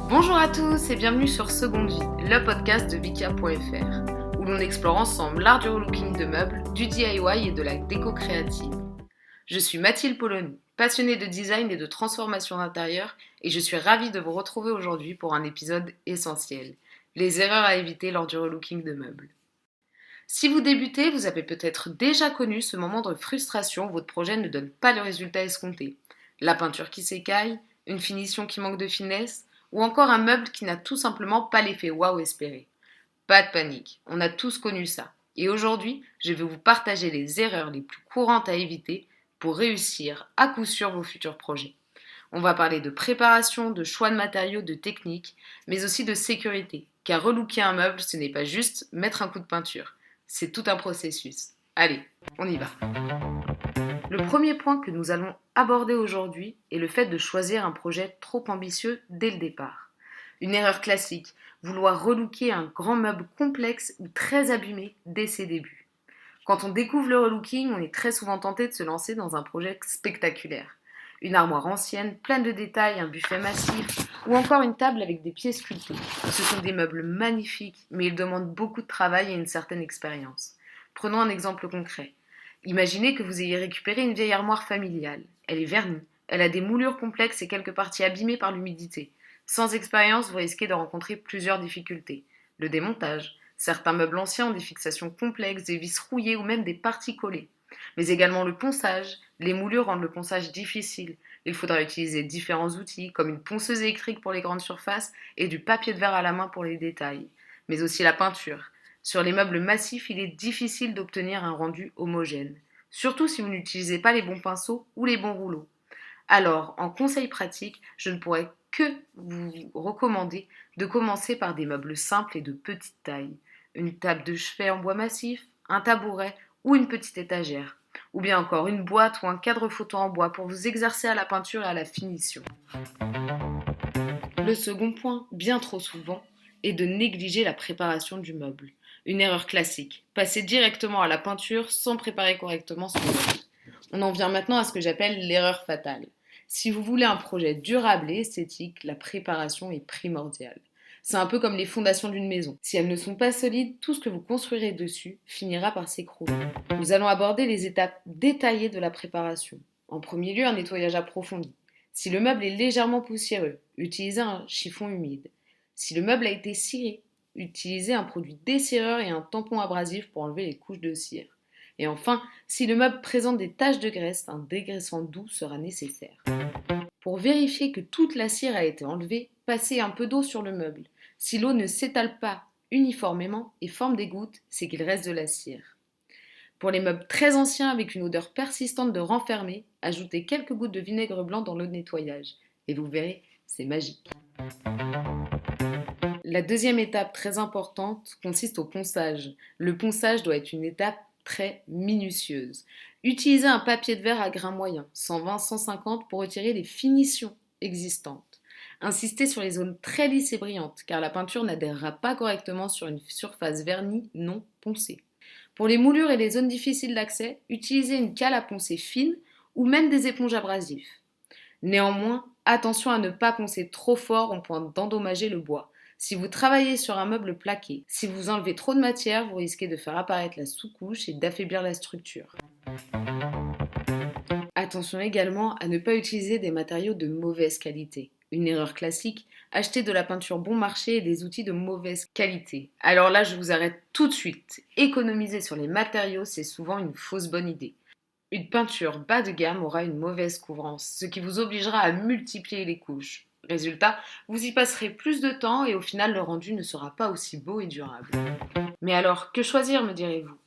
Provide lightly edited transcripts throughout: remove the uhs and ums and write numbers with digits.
Bonjour à tous et bienvenue sur Seconde Vie, le podcast de Vikia.fr, où l'on explore ensemble l'art du relooking de meubles, du DIY et de la déco créative. Je suis Mathilde Polony, passionnée de design et de transformation d'intérieur, et je suis ravie de vous retrouver aujourd'hui pour un épisode essentiel, les erreurs à éviter lors du relooking de meubles. Si vous débutez, vous avez peut-être déjà connu ce moment de frustration où votre projet ne donne pas le résultat escompté. La peinture qui s'écaille, une finition qui manque de finesse, ou encore un meuble qui n'a tout simplement pas l'effet waouh espéré. Pas de panique, on a tous connu ça. Et aujourd'hui, je vais vous partager les erreurs les plus courantes à éviter pour réussir à coup sûr vos futurs projets. On va parler de préparation, de choix de matériaux, de techniques, mais aussi de sécurité, car relooker un meuble, ce n'est pas juste mettre un coup de peinture. C'est tout un processus. Allez, on y va. Le premier point que nous allons aborder aujourd'hui est le fait de choisir un projet trop ambitieux dès le départ. Une erreur classique, vouloir relooker un grand meuble complexe ou très abîmé dès ses débuts. Quand on découvre le relooking, on est très souvent tenté de se lancer dans un projet spectaculaire. Une armoire ancienne, pleine de détails, un buffet massif ou encore une table avec des pieds sculptés. Ce sont des meubles magnifiques, mais ils demandent beaucoup de travail et une certaine expérience. Prenons un exemple concret. Imaginez que vous ayez récupéré une vieille armoire familiale. Elle est vernie, elle a des moulures complexes et quelques parties abîmées par l'humidité. Sans expérience, vous risquez de rencontrer plusieurs difficultés. Le démontage. Certains meubles anciens ont des fixations complexes, des vis rouillées ou même des parties collées. Mais également le ponçage. Les moulures rendent le ponçage difficile. Il faudra utiliser différents outils, comme une ponceuse électrique pour les grandes surfaces et du papier de verre à la main pour les détails. Mais aussi la peinture. Sur les meubles massifs, il est difficile d'obtenir un rendu homogène, surtout si vous n'utilisez pas les bons pinceaux ou les bons rouleaux. Alors, en conseil pratique, je ne pourrais que vous recommander de commencer par des meubles simples et de petite taille. Une table de chevet en bois massif, un tabouret ou une petite étagère. Ou bien encore une boîte ou un cadre photo en bois pour vous exercer à la peinture et à la finition. Le second point, bien trop souvent, est de négliger la préparation du meuble. Une erreur classique, passer directement à la peinture sans préparer correctement son meuble. On en vient maintenant à ce que j'appelle l'erreur fatale. Si vous voulez un projet durable et esthétique, la préparation est primordiale. C'est un peu comme les fondations d'une maison. Si elles ne sont pas solides, tout ce que vous construirez dessus finira par s'écrouler. Nous allons aborder les étapes détaillées de la préparation. En premier lieu, un nettoyage approfondi. Si le meuble est légèrement poussiéreux, utilisez un chiffon humide. Si le meuble a été ciré, utilisez un produit dessireur et un tampon abrasif pour enlever les couches de cire. Et enfin, si le meuble présente des taches de graisse, un dégraissant doux sera nécessaire. Pour vérifier que toute la cire a été enlevée, passez un peu d'eau sur le meuble. Si l'eau ne s'étale pas uniformément et forme des gouttes, c'est qu'il reste de la cire. Pour les meubles très anciens avec une odeur persistante de renfermé, ajoutez quelques gouttes de vinaigre blanc dans l'eau de nettoyage. Et vous verrez, c'est magique. La deuxième étape très importante consiste au ponçage. Le ponçage doit être une étape très minutieuse. Utilisez un papier de verre à grain moyen, 120-150, pour retirer les finitions existantes. Insistez sur les zones très lisses et brillantes, car la peinture n'adhérera pas correctement sur une surface vernie non poncée. Pour les moulures et les zones difficiles d'accès, utilisez une cale à poncer fine ou même des éponges abrasives. Néanmoins, attention à ne pas poncer trop fort au point d'endommager le bois. Si vous travaillez sur un meuble plaqué, si vous enlevez trop de matière, vous risquez de faire apparaître la sous-couche et d'affaiblir la structure. Attention également à ne pas utiliser des matériaux de mauvaise qualité. Une erreur classique, acheter de la peinture bon marché et des outils de mauvaise qualité. Alors là, je vous arrête tout de suite. Économiser sur les matériaux, c'est souvent une fausse bonne idée. Une peinture bas de gamme aura une mauvaise couvrance, ce qui vous obligera à multiplier les couches. Résultat, vous y passerez plus de temps et au final le rendu ne sera pas aussi beau et durable. Mais alors, que choisir, me direz-vous?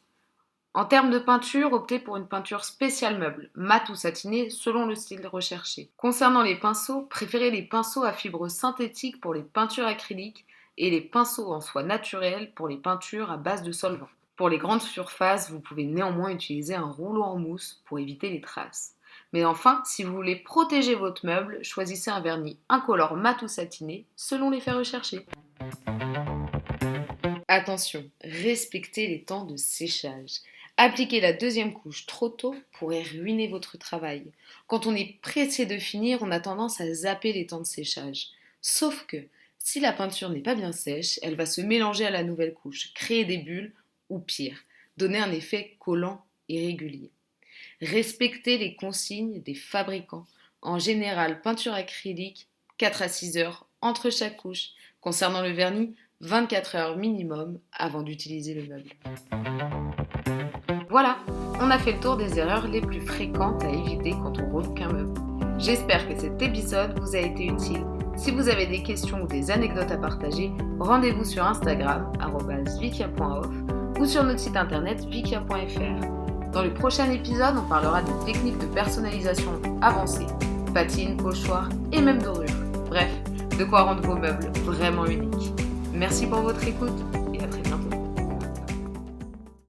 En termes de peinture, optez pour une peinture spéciale meuble, mat ou satiné selon le style recherché. Concernant les pinceaux, préférez les pinceaux à fibres synthétiques pour les peintures acryliques et les pinceaux en soie naturelle pour les peintures à base de solvant. Pour les grandes surfaces, vous pouvez néanmoins utiliser un rouleau en mousse pour éviter les traces. Mais enfin, si vous voulez protéger votre meuble, choisissez un vernis incolore mat ou satiné selon les faits recherchés. Attention, respectez les temps de séchage. Appliquer la deuxième couche trop tôt pourrait ruiner votre travail. Quand on est pressé de finir, on a tendance à zapper les temps de séchage. Sauf que, Si la peinture n'est pas bien sèche, elle va se mélanger à la nouvelle couche, créer des bulles ou pire, donner un effet collant et régulier. Respectez les consignes des fabricants. En général, peinture acrylique, 4 à 6 heures entre chaque couche. Concernant le vernis, 24 heures minimum avant d'utiliser le meuble. Voilà, on a fait le tour des erreurs les plus fréquentes à éviter quand on relook un meuble. J'espère que cet épisode vous a été utile. Si vous avez des questions ou des anecdotes à partager, rendez-vous sur Instagram @vikia.off ou sur notre site internet vikia.fr. Dans le prochain épisode, on parlera des techniques de personnalisation avancées, patines, pochoirs et même dorures. Bref, de quoi rendre vos meubles vraiment uniques. Merci pour votre écoute.